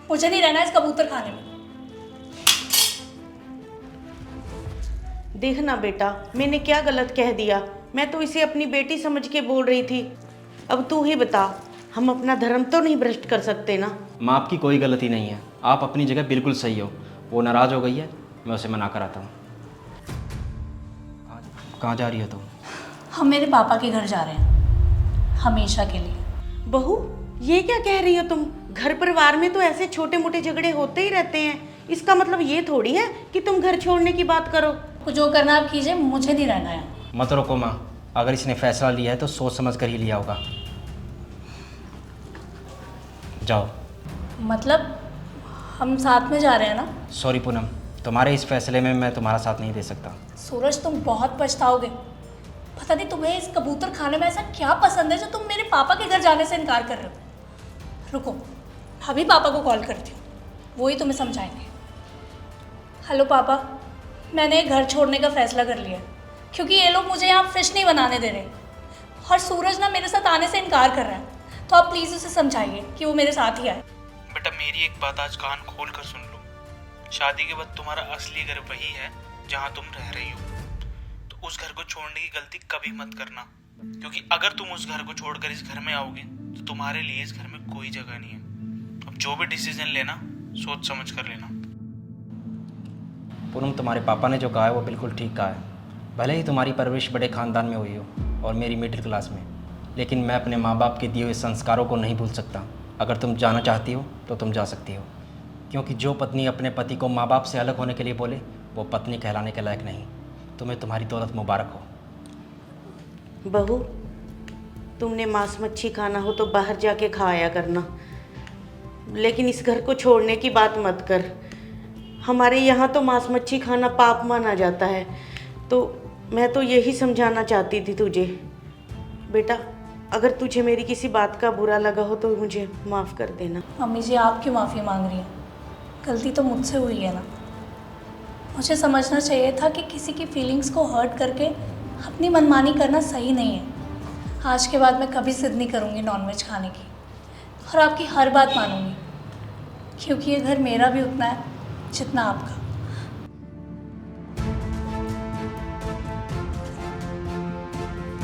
मुझे नहीं रहना इस कबूतर खाने में। देखना बेटा, मैंने क्या गलत कह दिया? मैं तो इसे अपनी बेटी समझ के बोल रही थी। अब तू ही बता, हम अपना धर्म तो नहीं भ्रष्ट कर सकते ना? माँ, आपकी कोई गलती नहीं है, आप अपनी जगह बिल्कुल सही हो। वो नाराज़ हो गई है, मैं उसे मना कर आता हूँ। कहाँ जा रही हो तुम? हम मेरे पापा के घर जा रहे हैं, हमेशा के लिए। बहू, ये क्या कह रही हो तुम? घर परिवार में तो ऐसे छोटे मोटे झगड़े होते ही रहते हैं। इसका मतलब ये थोड़ी है कि तुम घर छोड़ने की बात करो। कुछ जो करना आप कीजिए, मुझे नहीं रहना है। मत रोको माँ, अगर इसने फैसला लिया है तो सोच समझ कर ही लिया होगा। जाओ। मतलब हम साथ में जा रहे हैं ना? सॉरी पूनम, तुम्हारे इस फैसले में मैं तुम्हारा साथ नहीं दे सकता। सूरज, तुम बहुत पछताओगे। पता नहीं तुम्हें इस कबूतर खाने में ऐसा क्या पसंद है जो तुम मेरे पापा के घर जाने से इनकार कर रहे हो। रुको, अभी पापा को कॉल करती हूँ, वो ही तुम्हें समझाएंगे। हेलो पापा, मैंने घर छोड़ने का फैसला कर लिया क्योंकि ये लोग मुझे यहाँ फिश नहीं बनाने दे रहे और सूरज ना मेरे साथ आने से इनकार कर रहा है। तो आप प्लीज़ उसे समझाइए कि वो मेरे साथ ही आए। बेटा, मेरी एक बात आज कान खोल कर सुन लो। शादी के बाद तुम्हारा असली घर वही है जहाँ तुम रह रही हो। तो उस घर को छोड़ने की गलती कभी मत करना, क्योंकि अगर तुम उस घर को छोड़कर इस घर में आओगे तो तुम्हारे लिए इस घर में कोई जगह नहीं है। अब जो भी डिसीजन लेना, सोच समझ कर लेना। पूनम, तुम्हारे पापा ने जो कहा है वो बिल्कुल ठीक कहा है। भले ही तुम्हारी परवरिश बड़े ख़ानदान में हुई हो और मेरी मिडिल क्लास में, लेकिन मैं अपने माँ बाप के दिए हुए संस्कारों को नहीं भूल सकता। अगर तुम जाना चाहती हो तो तुम जा सकती हो, क्योंकि जो पत्नी अपने पति को माँ बाप से अलग होने के लिए बोले वो पत्नी कहलाने के लायक नहीं। तुम्हें तुम्हारी दौलत मुबारक हो। बहू, तुमने मांस मच्छी खाना हो तो बाहर जाके खाया करना, लेकिन इस घर को छोड़ने की बात मत कर। हमारे यहाँ तो मांस मच्छी खाना पाप माना जाता है। तो मैं तो यही समझाना चाहती थी तुझे। बेटा, अगर तुझे मेरी किसी बात का बुरा लगा हो तो मुझे माफ़ कर देना। मम्मी जी, आप क्यों माफ़ी मांग रही हैं? गलती तो मुझसे हुई है ना। मुझे समझना चाहिए था कि किसी की फीलिंग्स को हर्ट करके अपनी मनमानी करना सही नहीं है। आज के बाद मैं कभी जिद नहीं करूँगी नॉनवेज खाने की और आपकी हर बात मानूंगी, क्योंकि ये घर मेरा भी उतना है जितना आपका।